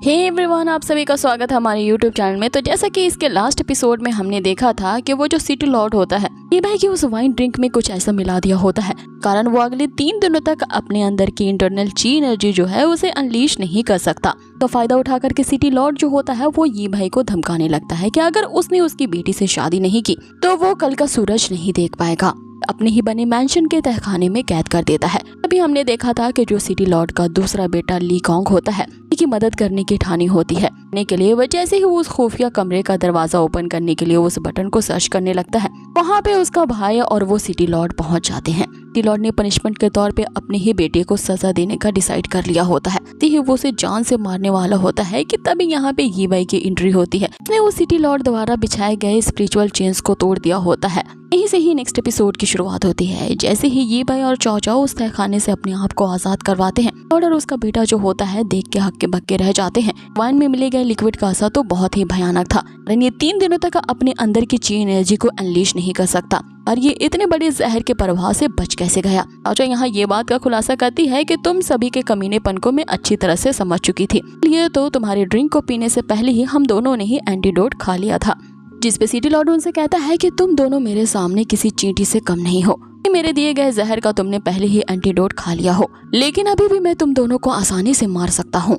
Hey everyone, आप सभी का स्वागत है हमारे यूट्यूब चैनल में। तो जैसा कि इसके लास्ट एपिसोड में हमने देखा था कि वो जो सिटी लॉर्ड होता है, ये भाई की उस वाइन ड्रिंक में कुछ ऐसा मिला दिया होता है, कारण वो अगले 3 दिनों तक अपने अंदर की इंटरनल ची एनर्जी जो है उसे अनलीश नहीं कर सकता। तो फायदा उठा करके सिटी लॉर्ड जो होता है वो ये भाई को धमकाने लगता है कि अगर उसने उसकी बेटी से शादी नहीं की तो वो कल का सूरज नहीं देख पाएगा। अपने ही बने मैंशन के तहखाने में कैद कर देता है। अभी हमने देखा था कि जो सिटी लॉर्ड का दूसरा बेटा ली कॉन्ग होता है की मदद करने की ठानी होती है। के लिए वह जैसे ही उस खुफिया कमरे का दरवाजा ओपन करने के लिए उस बटन को सर्च करने लगता है, वहाँ पे उसका भाई और वो सिटी लॉर्ड पहुँच जाते हैं। सिटी लॉर्ड ने पनिशमेंट के तौर पे अपने ही बेटे को सजा देने का डिसाइड कर लिया होता है। वो उसे जान से मारने वाला होता है कि तभी यहाँ पे ये भाई की एंट्री होती है। उसने वो सिटी लॉर्ड द्वारा बिछाए गए स्पिरिचुअल चेन्स को तोड़ दिया होता है। यहीं से ही नेक्स्ट एपिसोड की शुरुआत होती है। जैसे ही ये भाई और चाओ उस तहखाने से अपने आप को आजाद करवाते हैं, और उसका बेटा जो होता है देख के हक्के बक्के रह जाते हैं। वाइन में मिले गए लिक्विड का असर तो बहुत ही भयानक था। ये 3 दिनों तक अपने अंदर की ची एनर्जी को अनलीश नहीं कर सकता, और ये इतने बड़े जहर के प्रभाव से बच कैसे गया। अच्छा, यहाँ ये बात का खुलासा करती है कि तुम सभी के कमीनेपन को मैं अच्छी तरह से समझ चुकी थी। ये तो तुम्हारी ड्रिंक को पीने से पहले ही हम दोनों ने ही एंटीडोट खा लिया था। जिस पे सिटी लॉर्ड उनसे कहता है कि तुम दोनों मेरे सामने किसी चींटी से कम नहीं हो। मेरे दिए गए जहर का तुमने पहले ही एंटीडोट खा लिया हो, लेकिन अभी भी मैं तुम दोनों को आसानी से मार सकता हूँ।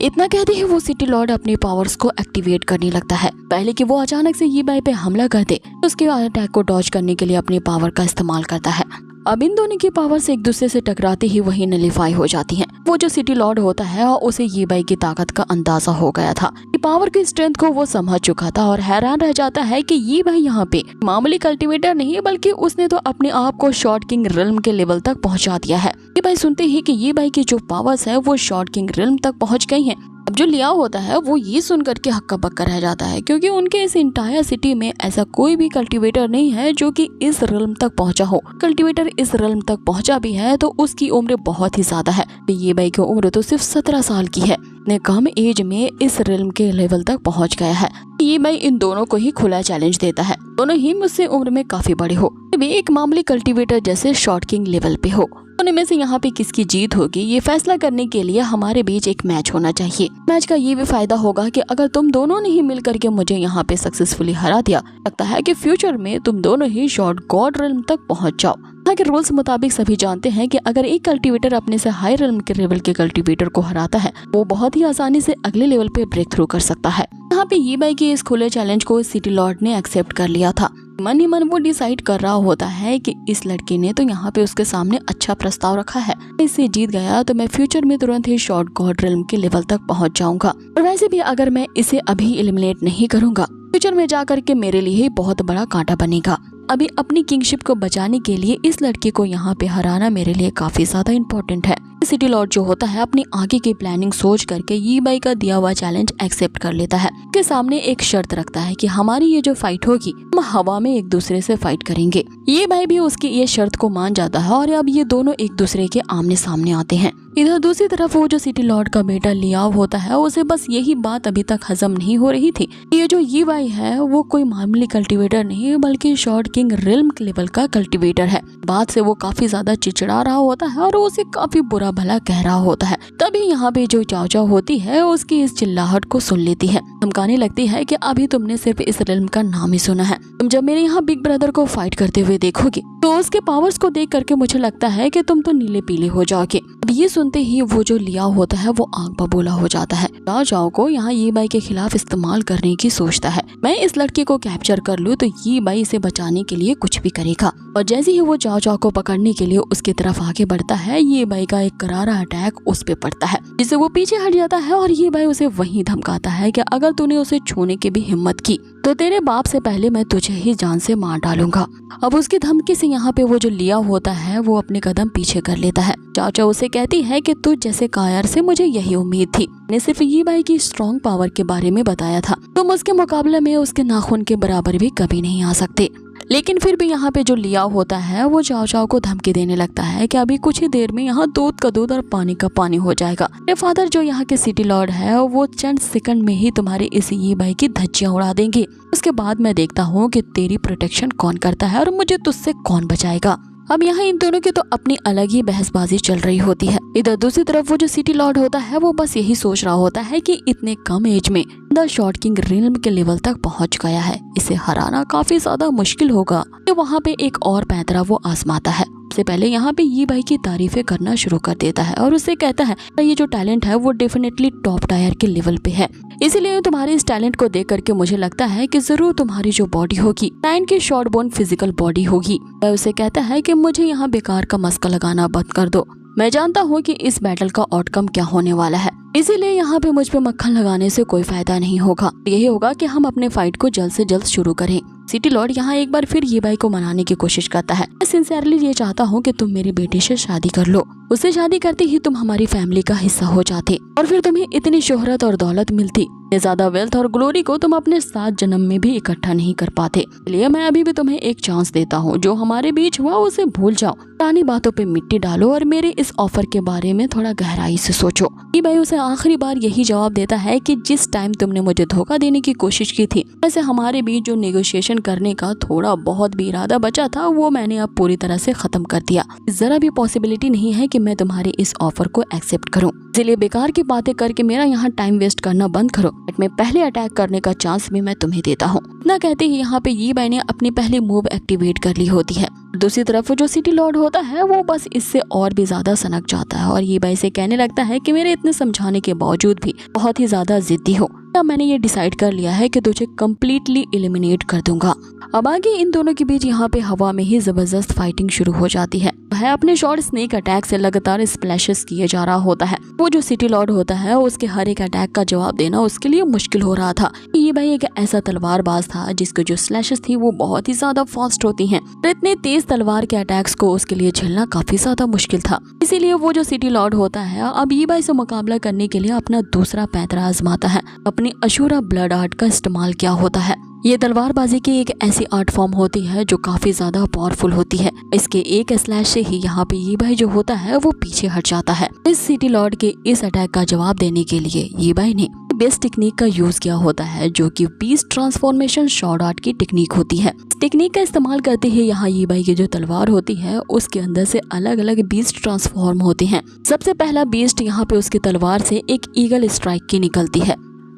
इतना कहते ही वो सिटी लॉर्ड अपनी पावर्स को एक्टिवेट करने लगता है। पहले कि वो अचानक से ये भाई पे हमला कर दे, उसके अटैक को डॉज करने के लिए अपनी पावर का इस्तेमाल करता है। अब इन दोनों की पावर से एक दूसरे से टकराते ही वही नलिफाई हो जाती हैं। वो जो सिटी लॉर्ड होता है और उसे ये भाई की ताकत का अंदाजा हो गया था। पावर की स्ट्रेंथ को वो समझ चुका था और हैरान रह जाता है कि ये भाई यहाँ पे मामूली कल्टीवेटर नहीं, बल्कि उसने तो अपने आप को शॉर्ट किंग रिल्म के लेवल तक पहुँचा दिया है। ये भाई सुनते ही कि ये भाई की जो पावर्स है वो शॉर्ट किंग रिल्म तक पहुँच गई हैं। अब जो लिया होता है वो ये सुन करके हक्का बक्का रह जाता है, क्योंकि उनके इस इंटायर सिटी में ऐसा कोई भी कल्टीवेटर नहीं है जो कि इस रिल्म तक पहुंचा हो। कल्टीवेटर इस रिल्म तक पहुंचा भी है तो उसकी उम्र बहुत ही ज्यादा है। ये भाई की उम्र तो सिर्फ 17 साल की है। ने कम एज में इस रिल्म के लेवल तक पहुंच गया है। ये भाई इन दोनों को ही खुला चैलेंज देता है, दोनों ही मुझसे उम्र में काफी बड़े हो, वे एक मामूली कल्टीवेटर जैसे शॉर्ट किंग लेवल पे हो। दोनों में से यहाँ पे किसकी जीत होगी ये फैसला करने के लिए हमारे बीच एक मैच होना चाहिए। मैच का ये भी फायदा होगा कि अगर तुम दोनों ने ही मिल करके मुझे यहाँ पे सक्सेसफुली हरा दिया, लगता है कि फ्यूचर में तुम दोनों ही शॉर्ट गॉड रिल्म तक पहुँच जाओ। यहाँ के रूल्स मुताबिक सभी जानते हैं कि अगर एक कल्टीवेटर अपने से हाई रिल्म के लेवल के कल्टीवेटर को हराता है, वो बहुत ही आसानी से अगले लेवल पे ब्रेक थ्रू कर सकता है। यहाँ पे ये भाई के इस खुले चैलेंज को सिटी लॉर्ड ने एक्सेप्ट कर लिया था। मन ही मन वो डिसाइड कर रहा होता है कि इस लड़के ने तो यहाँ पे उसके सामने अच्छा प्रस्ताव रखा है, इससे जीत गया तो मैं फ्यूचर में तुरंत ही शॉर्ट गॉड रिल्म के लेवल तक पहुँच जाऊंगा। और वैसे भी अगर मैं इसे अभी एलिमिनेट नहीं करूंगा, फ्यूचर में जाकर के मेरे लिए ही बहुत बड़ा कांटा बनेगा। अभी अपनी किंगशिप को बचाने के लिए इस लड़के को यहाँ पे हराना मेरे लिए काफी ज्यादा इम्पोर्टेंट है। सिटी लॉर्ड जो होता है अपनी आगे की प्लानिंग सोच करके ये भाई का दिया हुआ चैलेंज एक्सेप्ट कर लेता है। के सामने एक शर्त रखता है कि हमारी ये जो फाइट होगी हम हवा में एक दूसरे से फाइट करेंगे। ये भाई भी उसकी ये शर्त को मान जाता है और अब ये दोनों एक दूसरे के आमने सामने आते हैं। इधर दूसरी तरफ वो जो सिटी लॉर्ड का बेटा लियाव होता है, उसे बस यही बात अभी तक हजम नहीं हो रही थी। ये जो ये भाई है वो कोई मामूली कल्टीवेटर नहीं बल्कि शॉर्ट किंग रिल्म लेवल का कल्टीवेटर है। बात से वो काफी ज्यादा चिड़चिड़ा रहा होता है और उसे काफी बुरा भला कह रहा होता है। तभी यहाँ पे जो चाओ होती है उसकी इस चिल्लाहट को सुन लेती है। धमकाने लगती है कि अभी तुमने सिर्फ इस रिल्म का नाम ही सुना है, तुम जब मेरे यहाँ बिग ब्रदर को फाइट करते हुए देखोगे तो उसके पावर्स को देख करके मुझे लगता है कि तुम तो नीले पीले हो जाओगे। अब ये सुनते ही वो जो लिया होता है वो आग बबूला हो जाता है। चाओ को यहाँ ये बाई के खिलाफ इस्तेमाल करने की सोचता है। मैं इस लड़के को कैप्चर कर लूँ तो ये बाई इसे बचाने के लिए कुछ भी करेगा। और जैसे ही वो चाओ को पकड़ने के लिए उसकी तरफ आगे बढ़ता है, ये बाई का एक करारा अटैक उस पे पड़ता है, जिससे वो पीछे हट जाता है और ये भाई उसे वहीं धमकाता है कि अगर तूने उसे छूने की भी हिम्मत की तो तेरे बाप से पहले मैं तुझे ही जान से मार डालूंगा। अब उसकी धमकी से यहाँ पे वो जो लिया होता है वो अपने कदम पीछे कर लेता है। चाचा उसे कहती है कि तुझ जैसे कायर से मुझे यही उम्मीद थी, मैंने सिर्फ ये भाई की स्ट्रॉन्ग पावर के बारे में बताया था, तुम उसके मुकाबले में उसके नाखून के बराबर भी कभी नहीं आ सकते। लेकिन फिर भी यहाँ पे जो लिया होता है वो चाओ को धमकी देने लगता है कि अभी कुछ ही देर में यहाँ दूध का दूध और पानी का पानी हो जाएगा। मेरे फादर जो यहाँ के सिटी लॉर्ड है वो चंद सेकंड में ही तुम्हारे इस ये भाई की धज्जियां उड़ा देंगे। उसके बाद मैं देखता हूँ कि तेरी प्रोटेक्शन कौन करता है और मुझे तुझसे कौन बचाएगा। अब यहाँ इन दोनों की तो अपनी अलग ही बहसबाजी चल रही होती है। इधर दूसरी तरफ वो जो सिटी लॉर्ड होता है वो बस यही सोच रहा होता है कि इतने कम एज में द शॉर्ट किंग रिल्म के लेवल तक पहुंच गया है, इसे हराना काफी ज्यादा मुश्किल होगा। तो वहाँ पे एक और पैंतरा वो आजमाता है। सबसे पहले यहाँ पे ये भाई की तारीफें करना शुरू कर देता है और उससे कहता है ये जो टैलेंट है वो डेफिनेटली टॉप टायर के लेवल पे है, इसीलिए तुम्हारे इस टैलेंट को देख करके मुझे लगता है कि जरूर तुम्हारी जो बॉडी होगी लायन की शॉर्ट बोन फिजिकल बॉडी होगी। वह उसे कहता है कि मुझे यहाँ बेकार का मस्का लगाना बंद कर दो, मैं जानता हूँ कि इस बैटल का आउटकम क्या होने वाला है, इसीलिए यहाँ पे मुझ पे मक्खन लगाने से कोई फायदा नहीं होगा। यही होगा कि हम अपने फाइट को जल्द से जल्द शुरू करें। सिटी लॉर्ड यहाँ एक बार फिर ये भाई को मनाने की कोशिश करता है। मैं सिंसियरली ये चाहता हूँ कि तुम मेरी बेटी से शादी कर लो, उससे शादी करते ही तुम हमारी फैमिली का हिस्सा हो जाते और फिर तुम्हें इतनी शोहरत और दौलत मिलती। ज्यादा वेल्थ और ग्लोरी को तुम अपने 7 जन्म में भी इकट्ठा नहीं कर पाते, इसलिए मैं अभी भी तुम्हें एक चांस देता हूँ। जो हमारे बीच हुआ उसे भूल जाओ, पुरानी बातों पे मिट्टी डालो और मेरे इस ऑफर के बारे में थोड़ा गहराई से सोचो। ये भाई उसे आखिरी बार यही जवाब देता है कि जिस टाइम तुमने मुझे धोखा देने की कोशिश की थी, वैसे हमारे बीच जो नेगोशिएशन करने का थोड़ा बहुत भी इरादा बचा था वो मैंने अब पूरी तरह से खत्म कर दिया। जरा भी पॉसिबिलिटी नहीं है कि मैं तुम्हारे इस ऑफर को एक्सेप्ट करूं, इसलिए बेकार की बातें करके मेरा यहाँ टाइम वेस्ट करना बंद करो। बट मैं पहले अटैक करने का चांस भी मैं तुम्हें देता हूँ। इतना कहते ही यहाँ पे ये भाई ने अपनी पहली मूव एक्टिवेट कर ली होती है। दूसरी तरफ जो सिटी लॉर्ड होता है वो बस इससे और भी ज्यादा सनक जाता है और ये भाई से कहने लगता है कि मेरे इतने समझाने के बावजूद भी बहुत ही ज्यादा जिद्दी हो, तब मैंने ये डिसाइड कर लिया है कि तुझे कम्प्लीटली एलिमिनेट कर दूंगा। अब आगे इन दोनों के बीच यहाँ पे हवा में ही जबरदस्त फाइटिंग शुरू हो जाती है। वह अपने शॉर्ट स्नेक अटैक से लगातार स्प्लैशेस किए जा रहा होता है। वो जो सिटी लॉर्ड होता है उसके हर एक अटैक का जवाब देना उसके लिए मुश्किल हो रहा था। ये भाई एक ऐसा तलवारबाज था जिसके जो स्लैशेस थी वो बहुत ही ज्यादा फास्ट होती हैं। तो इतने तेज तलवार के अटैक्स को उसके लिए झेलना काफी ज्यादा मुश्किल था। इसीलिए वो जो सिटी लॉर्ड होता है अब ये भाई से मुकाबला करने के लिए अपना दूसरा पैंतरा आजमाता है। अपनी अशूरा ब्लड आर्ट का इस्तेमाल किया होता है। ये तलवारबाजी की एक ऐसी आर्ट फॉर्म होती है जो काफी ज्यादा पावरफुल होती है। इसके एक स्लैश से ही यहाँ पे ये भाई जो होता है वो पीछे हट जाता है। इस सिटी लॉर्ड के इस अटैक का जवाब देने के लिए ये भाई ने बेस्ट टेक्निक का यूज किया होता है जो कि बीस्ट ट्रांसफॉर्मेशन शॉर्ट आर्ट की टेक्निक होती है। इस टेक्निक का इस्तेमाल करते ही यहाँ ये भाई की जो तलवार होती है उसके अंदर से अलग अलग बीस्ट ट्रांसफॉर्म होते हैं। सबसे पहला बीस्ट यहाँ पे उसकी तलवार से एक ईगल स्ट्राइक की निकलती है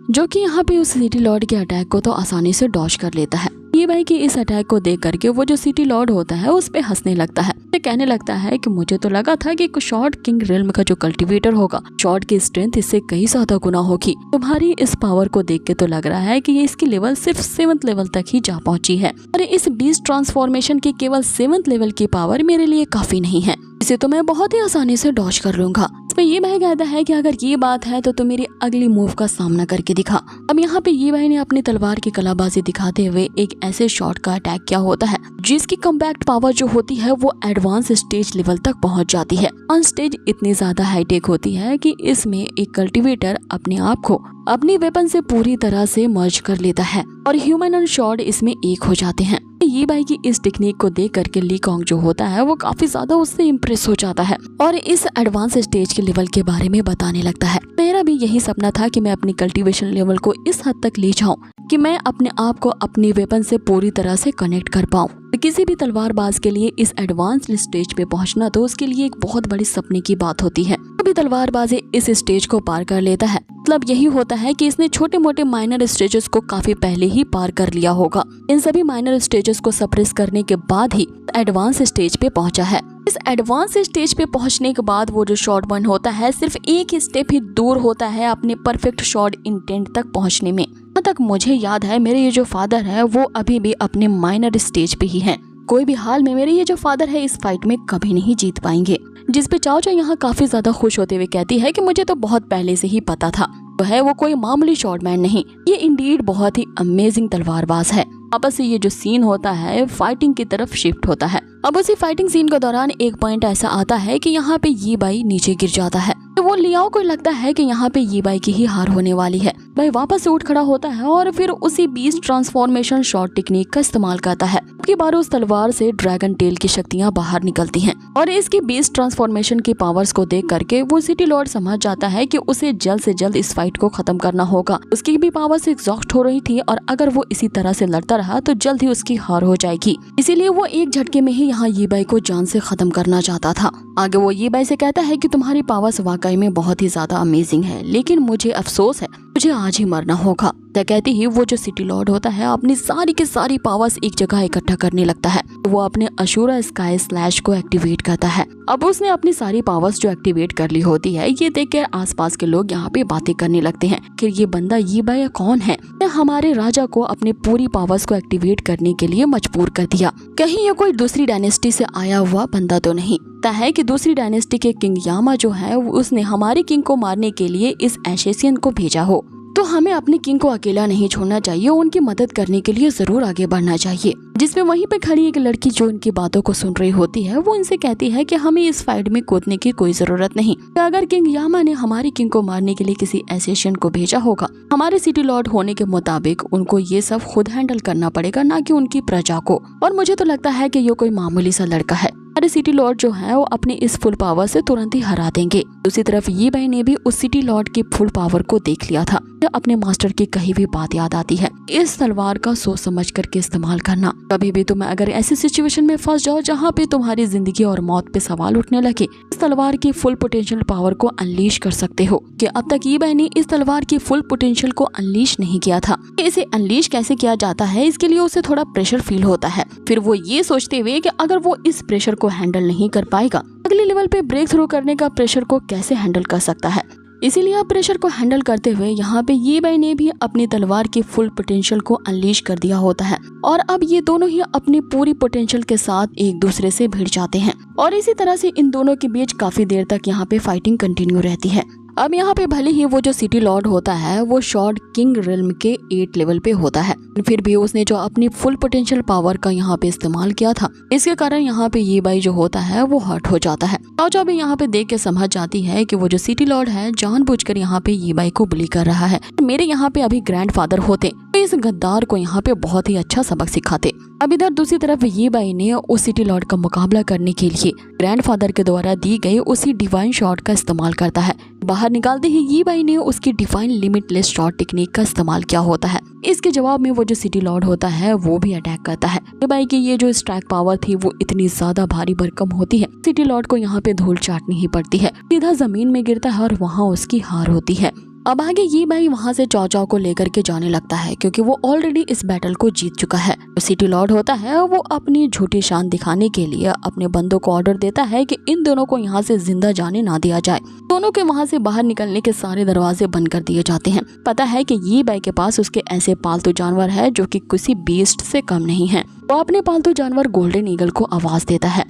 जो कि यहाँ पे उस सिटी लॉर्ड के अटैक को तो आसानी से डॉज कर लेता है। ये भाई की इस अटैक को देख करके वो जो सिटी लॉर्ड होता है उस पे हंसने लगता है। ये कहने लगता है कि मुझे तो लगा था कि शॉर्ट किंग रिल्म का जो कल्टीवेटर होगा शॉर्ट की स्ट्रेंथ इससे कई ज्यादा गुना होगी। तुम्हारी इस पावर को देख के तो लग रहा है कि ये इसकी लेवल सिर्फ 7th लेवल तक ही जा पहुंची है और इस बीस्ट ट्रांसफॉर्मेशन की केवल 7th लेवल की पावर मेरे लिए काफी नहीं है, इसे तो मैं बहुत ही आसानी से डॉज कर लूंगा। इसमें ये भाई कहता है कि अगर ये बात है तो मेरी अगली मूव का सामना करके दिखा। अब यहाँ पे ये भाई ने अपनी तलवार की कलाबाजी दिखाते हुए एक ऐसे शॉट का अटैक किया होता है जिसकी कम्पैक्ट पावर जो होती है वो एडवांस स्टेज लेवल तक पहुंच जाती है। ऑन स्टेज इतनी ज्यादा हाईटेक होती है कि इसमें एक कल्टीवेटर अपने आप को अपनी वेपन से पूरी तरह से मर्ज कर लेता है और ह्यूमन और शॉर्ट इसमें एक हो जाते हैं। ये भाई की इस टेक्निक को देख करके ली कॉन्ग जो होता है वो काफी ज्यादा उससे इम्प्रेस हो जाता है और इस एडवांस स्टेज के लेवल के बारे में बताने लगता है। मेरा भी यही सपना था कि मैं अपनी कल्टीवेशन लेवल को इस हद तक ले जाऊं कि मैं अपने आप को अपनी वेपन से पूरी तरह से कनेक्ट कर पाऊं। किसी भी तलवारबाज के लिए इस एडवांस स्टेज पे पहुंचना तो उसके लिए एक बहुत बड़ी सपने की बात होती है। कभी तलवारबाज इस स्टेज को पार कर लेता है मतलब यही होता है कि इसने छोटे मोटे माइनर स्टेजेस को काफी पहले ही पार कर लिया होगा। इन सभी माइनर स्टेजेस को सप्रेस करने के बाद ही एडवांस स्टेज पे पहुंचा है। इस एडवांस स्टेज पे पहुंचने के बाद वो जो शॉर्ट वन होता है सिर्फ एक स्टेप ही दूर होता है अपने परफेक्ट शॉट इंटेंट तक पहुंचने में। जहाँ तक मुझे याद है मेरे ये जो फादर है वो अभी भी अपने माइनर स्टेज पे ही हैं। कोई भी हाल में मेरे ये जो फादर है इस फाइट में कभी नहीं जीत पाएंगे। जिस पे चाओ चाओ यहाँ काफी ज्यादा खुश होते हुए कहती है कि मुझे तो बहुत पहले से ही पता था, तो है वो कोई मामूली शॉर्टमैन नहीं, ये इंडीड बहुत ही अमेजिंग तलवारबाज है। वापस से ये जो सीन होता है फाइटिंग की तरफ शिफ्ट होता है। अब उसी फाइटिंग सीन के दौरान एक पॉइंट ऐसा आता है कि यहाँ पे ये बाई नीचे गिर जाता है तो वो लियाओ को लगता है कि यहाँ पे ये बाई की ही हार होने वाली है। भाई वापस से उठ खड़ा होता है और फिर उसी बीस्ट ट्रांसफॉर्मेशन शॉट टेक्निक का इस्तेमाल करता है। की बार उस तलवार से ड्रैगन टेल की शक्तियां बाहर निकलती हैं और इसकी बीस्ट ट्रांसफॉर्मेशन की पावर्स को देख करके वो सिटी लॉर्ड समझ जाता है कि उसे जल्द से जल्द इस फाइट को खत्म करना होगा। उसकी भी पावर्स एग्जॉस्ट हो रही थी और अगर वो इसी तरह से लड़ता रहा तो जल्द ही उसकी हार हो जाएगी। इसीलिए वो एक झटके में ही यहाँ ये बाई को जान से खत्म करना चाहता था। आगे वो ये बाई से कहता है कि तुम्हारी पावर्स वाकई में बहुत ही ज्यादा अमेजिंग है, लेकिन मुझे अफसोस है, मुझे आज ही मरना होगा। कहते ही वो जो सिटी लॉर्ड होता है अपनी सारी की सारी पावर्स एक जगह इकट्ठा करने लगता है। वो अपने अशूरा स्काई स्लैश को एक्टिवेट करता है। अब उसने अपनी सारी पावर्स जो एक्टिवेट कर ली होती है, ये देखकर आसपास के लोग यहाँ पे बातें करने लगते हैं कि ये बंदा ये बाई कौन है, हमारे राजा को अपने पूरी पावर्स को एक्टिवेट करने के लिए मजबूर कर दिया। कहीं ये कोई दूसरी डायनेस्टी से आया हुआ बंदा तो नहीं है कि दूसरी डायनेस्टी के किंग यामा जो है उसने हमारे किंग को मारने के लिए इस एशेसियन को भेजा हो। तो हमें अपने किंग को अकेला नहीं छोड़ना चाहिए, उनकी मदद करने के लिए जरूर आगे बढ़ना चाहिए। जिसमें वहीं पे खड़ी एक लड़की जो इनकी बातों को सुन रही होती है, वो इनसे कहती है कि हमें इस फाइट में कूदने की कोई जरूरत नहीं। अगर किंग यामा ने हमारे किंग को मारने के लिए किसी एशेसियन को भेजा होगा, हमारे सिटी लॉर्ड होने के मुताबिक उनको ये सब खुद हैंडल करना पड़ेगा, ना कि उनकी प्रजा को। और मुझे तो लगता है कि ये कोई मामूली सा लड़का है। हमारे सिटी लॉर्ड जो है वो अपनी इस फुल पावर से तुरंत ही हरा देंगे। दूसरी तरफ ये बाई ने भी उस सिटी लॉर्ड की फुल पावर को देख लिया था। अपने मास्टर की कही भी बात याद आती है, इस तलवार का सोच समझ करके इस्तेमाल करना। कभी भी तुम अगर ऐसी सिचुएशन में फंस जाओ जहाँ पे तुम्हारी जिंदगी और मौत पे सवाल उठने लगे, इस तलवार की फुल पोटेंशियल पावर को अनलीश कर सकते हो। कि अब तक ये बाई ने इस तलवार की फुल पोटेंशियल को अनलीश नहीं किया था। इसे अनलीश कैसे किया जाता है, इसके लिए उसे थोड़ा प्रेशर फील होता है। फिर वो ये सोचते हुए कि अगर वो इस प्रेशर को हैंडल नहीं कर पाएगा, अगले लेवल पे ब्रेक थ्रू करने का प्रेशर को कैसे हैंडल कर सकता है। इसीलिए अब प्रेशर को हैंडल करते हुए यहाँ पे ये बाई ने भी अपनी तलवार की फुल पोटेंशियल को अनलीश कर दिया होता है और अब ये दोनों ही अपनी पूरी पोटेंशियल के साथ एक दूसरे से भिड़ जाते हैं और इसी तरह से इन दोनों के बीच काफी देर तक यहाँ पे फाइटिंग कंटिन्यू रहती है। अब यहाँ पे भले ही वो जो सिटी लॉर्ड होता है वो शॉर्ड किंग रिल्म के 8 लेवल पे होता है, फिर भी उसने जो अपनी फुल पोटेंशियल पावर का यहाँ पे इस्तेमाल किया था, इसके कारण यहाँ पे ये बाई जो होता है वो हर्ट हो जाता है। ताओ भी यहाँ पे देख के समझ जाती है कि वो जो सिटी लॉर्ड है जानबूझकर यहाँ पे ये बाई को बुली कर रहा है। मेरे यहाँ पे अभी ग्रैंडफादर होते तो इस गद्दार को यहाँ पे बहुत ही अच्छा सबक सिखाते। अब इधर दूसरी तरफ ये बाई ने उस सिटी लॉर्ड का मुकाबला करने के लिए ग्रैंडफादर के द्वारा दी गई उसी डिवाइन शॉट का इस्तेमाल करता है। बाहर निकालते ही ये बाई ने उसकी डिवाइन लिमिटलेस शॉट टेक्निक का इस्तेमाल किया होता है। इसके जवाब में वो जो सिटी लॉर्ड होता है वो भी अटैक करता है। ये बाई की ये जो स्ट्राइक पावर थी वो इतनी ज्यादा भारी भरकम होती है, सिटी लॉर्ड को यहाँ पे धूल चाटनी ही पड़ती है, सीधा जमीन में गिरता है और वहाँ उसकी हार होती है। अब आगे ये बाई वहाँ से चाओ चाओ को लेकर के जाने लगता है क्योंकि वो ऑलरेडी इस बैटल को जीत चुका है। तो सिटी लॉर्ड होता है वो अपनी झूठी शान दिखाने के लिए अपने बंदों को ऑर्डर देता है कि इन दोनों को यहाँ से जिंदा जाने ना दिया जाए। दोनों के वहाँ से बाहर निकलने के सारे दरवाजे बंद कर दिए जाते हैं। पता है कि ये बाई के पास उसके ऐसे पालतू जानवर है जो कि किसी बीस्ट से कम नहीं है। वो अपने पालतू जानवर गोल्डन ईगल को आवाज देता है।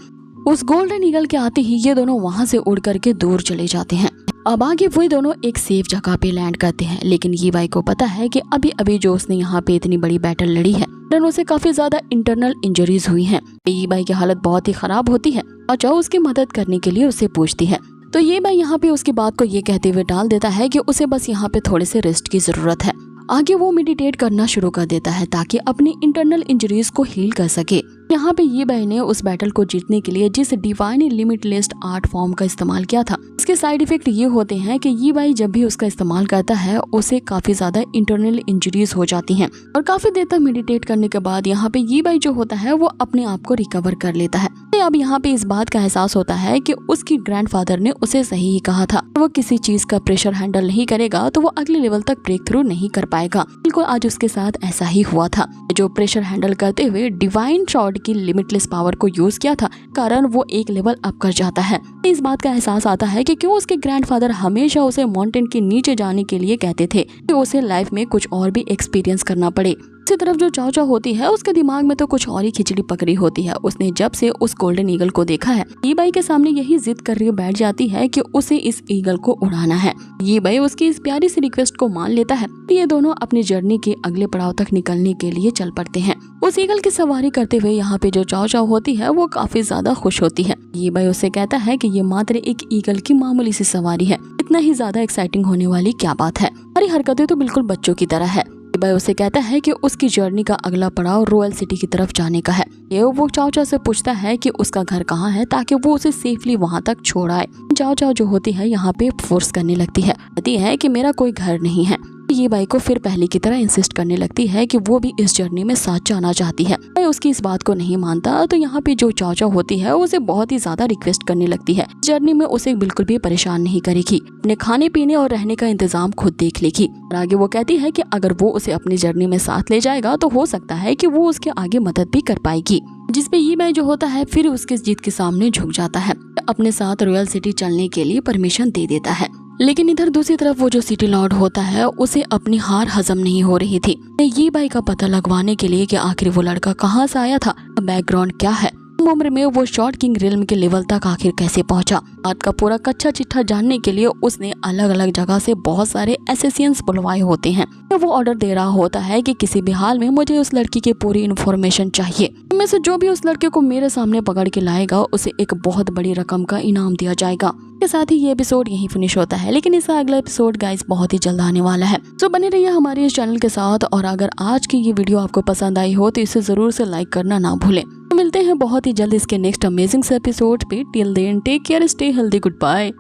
उस गोल्डन ईगल के आते ही ये दोनों वहाँ से उड़ करके दूर चले जाते हैं। अब आगे वही दोनों एक सेफ जगह पे लैंड करते हैं, लेकिन ये बाई को पता है कि अभी अभी जो उसने यहाँ पे इतनी बड़ी बैटल लड़ी है उसे काफी ज्यादा इंटरनल इंजरीज हुई हैं। ये बाई की हालत बहुत ही खराब होती है और चाओ उसकी मदद करने के लिए उससे पूछती है। तो ये बाई यहाँ पे उसकी बात को ये कहते हुए टाल देता है कि उसे बस यहाँ पे थोड़े से रेस्ट की जरूरत है। आगे वो मेडिटेट करना शुरू कर देता है ताकि अपनी इंटरनल इंजरीज को हील कर सके। यहाँ पे ये बाई ने उस बैटल को जीतने के लिए जिस डिवाइन लिमिटलेस आर्ट फॉर्म का इस्तेमाल किया था, इसके साइड इफेक्ट ये होते हैं कि ये बाई जब भी उसका इस्तेमाल करता है उसे काफी ज्यादा इंटरनल इंजरीज हो जाती हैं और काफी देर तक मेडिटेट करने के बाद यहाँ पे ये बाई जो होता है वो अपने आप को रिकवर कर लेता है। अब यहाँ पे इस बात का एहसास होता है कि उसकी ग्रैंडफादर ने उसे सही ही कहा था, वो किसी चीज का प्रेशर हैंडल नहीं करेगा तो वो अगले लेवल तक ब्रेक थ्रू नहीं कर पाएगा। बिल्कुल आज उसके साथ ऐसा ही हुआ था। जो प्रेशर हैंडल करते हुए डिवाइन शॉट की लिमिटलेस पावर को यूज किया था, कारण वो एक लेवल अप कर जाता है। इस बात का एहसास आता है कि क्यों उसके ग्रैंडफादर हमेशा उसे माउंटेन के नीचे जाने के लिए कहते थे कि उसे लाइफ में कुछ और भी एक्सपीरियंस करना पड़े। इसी तरफ जो चाओ चाओ होती है उसके दिमाग में तो कुछ और ही खिचड़ी पकड़ी होती है। उसने जब से उस गोल्डन ईगल को देखा है, ये बाई के सामने यही जिद कर रही बैठ जाती है कि उसे इस ईगल को उड़ाना है। ये बाई उसकी इस प्यारी सी रिक्वेस्ट को मान लेता है। ये दोनों अपनी जर्नी के अगले पड़ाव तक निकलने के लिए चल पड़ते हैं। उस ईगल की सवारी करते हुए यहाँ पे जो चाओ चाओ होती है वो काफी ज्यादा खुश होती है। ये बाई उससे कहता है कि ये मात्र एक ईगल की मामूली सी सवारी है, इतना ही ज्यादा एक्साइटिंग होने वाली क्या बात है, हमारी हरकतें तो बिल्कुल बच्चों की तरह है। भाई उसे कहता है कि उसकी जर्नी का अगला पड़ाव रॉयल सिटी की तरफ जाने का है। ये वो चाओ चाओ से पूछता है कि उसका घर कहाँ है ताकि वो उसे सेफली वहाँ तक छोड़ आए। चाओ चाओ जो होती है यहाँ पे फोर्स करने लगती है, कहती है कि मेरा कोई घर नहीं है। ये भाई को फिर पहले की तरह इंसिस्ट करने लगती है कि वो भी इस जर्नी में साथ जाना चाहती है। भाई उसकी इस बात को नहीं मानता तो यहाँ पे जो चाओ चाओ होती है उसे बहुत ही ज्यादा रिक्वेस्ट करने लगती है, जर्नी में उसे बिल्कुल भी परेशान नहीं करेगी, अपने खाने पीने और रहने का इंतजाम खुद देख लेगी। और आगे वो कहती है कि अगर वो उसे अपनी जर्नी में साथ ले जाएगा तो हो सकता है कि वो उसके आगे मदद भी कर पाएगी। जिसपे ये भाई जो होता है फिर उसके जिद के सामने झुक जाता है, अपने साथ रॉयल सिटी चलने के लिए परमिशन दे देता है। लेकिन इधर दूसरी तरफ वो जो सिटी लॉर्ड होता है उसे अपनी हार हजम नहीं हो रही थी। ये भाई का पता लगवाने के लिए कि आखिर वो लड़का कहाँ से आया था, बैकग्राउंड क्या है, उम्र में वो शॉर्ट किंग रिल्म के लेवल तक आखिर कैसे पहुंचा। बात का पूरा कच्चा चिट्ठा जानने के लिए उसने अलग अलग जगह से बहुत सारे एसेसियंस बुलवाए होते हैं। वो ऑर्डर दे रहा होता है कि किसी भी हाल में मुझे उस लड़की की पूरी इन्फॉर्मेशन चाहिए, इनमें से जो भी उस लड़के को मेरे सामने पकड़ के लाएगा उसे एक बहुत बड़ी रकम का इनाम दिया जाएगा। के साथ ही ये एपिसोड यहीं फिनिश होता है, लेकिन इसका अगला एपिसोड गाइस बहुत ही जल्द आने वाला है। तो बने रहिए हमारे इस चैनल के साथ, और अगर आज की ये वीडियो आपको पसंद आई हो तो इसे जरूर से लाइक करना ना भूलें। तो मिलते हैं बहुत ही जल्द इसके नेक्स्ट अमेजिंग से एपिसोड पे। Till then take care, stay healthy, good bye.